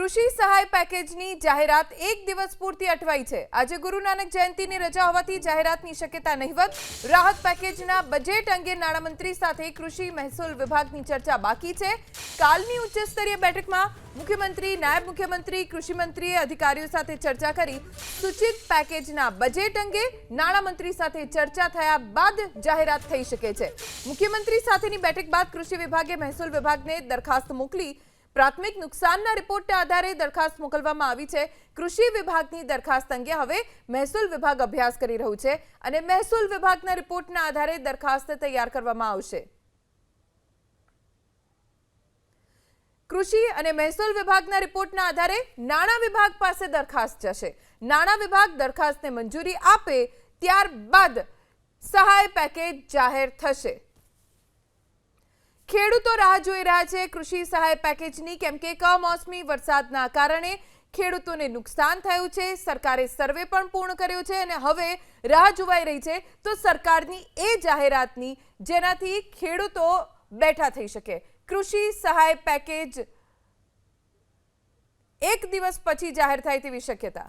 કૃષિ સહાય પેકેજની જાહેરાત એક દિવસ પૂરતી અટવાઈ છે। આજે ગુરુ નાનક જયંતીની રજા હોવાથી જાહેરાતની શક્યતા નહિવત। રાહત પેકેજના બજેટ અંગે નાણામંત્રી સાથે કૃષિ મહેસૂલ વિભાગની ચર્ચા બાકી છે। કાલની ઉચ્ચ સ્તરીય બેઠકમાં મુખ્યમંત્રી, નાયબ મુખ્યમંત્રી, કૃષિ મંત્રીએ અધિકારીઓ સાથે ચર્ચા કરી સૂચિત પેકેજના બજેટ અંગે નાણામંત્રી સાથે ચર્ચા થયા બાદ જાહેરાત થઈ શકે છે। મુખ્યમંત્રી સાથેની બેઠક બાદ કૃષિ વિભાગે મહેસૂલ વિભાગને દરખાસ્ત મોકલી प्राथमिक नुकसानना रिपोर्टना आधारे दरखास्त मोकलवामां आवी छे। कृषि विभागनी दरखास्त अंगे हवे महसूल विभाग अभ्यास करी रह्युं छे अने महसूल विभागना रिपोर्टना आधारे दरखास्त तैयार करवामां आवशे। कृषि अने महसूल विभागना रिपोर्टना आधारे नाणां विभाग पासे दरखास्त जशे। नाणां विभाग दरखास्तने मंजूरी आपे त्यारबाद सहाय पैकेज जाहेर थशे। ખેડૂતો રાહ જોઈ રહ્યા છે કૃષિ સહાય પેકેજની, કેમ કે કમોસમી વરસાદના કારણે ખેડૂતોને નુકસાન થયું છે। સરકારે સર્વે પણ પૂર્ણ કર્યો છે અને હવે રાહ જોવાઈ રહી છે તો સરકારની એ જાહેરાતની જેનાથી ખેડૂતો બેઠા થઈ શકે। કૃષિ સહાય પેકેજ એક દિવસ પછી જાહેર થાય તેવી શક્યતા।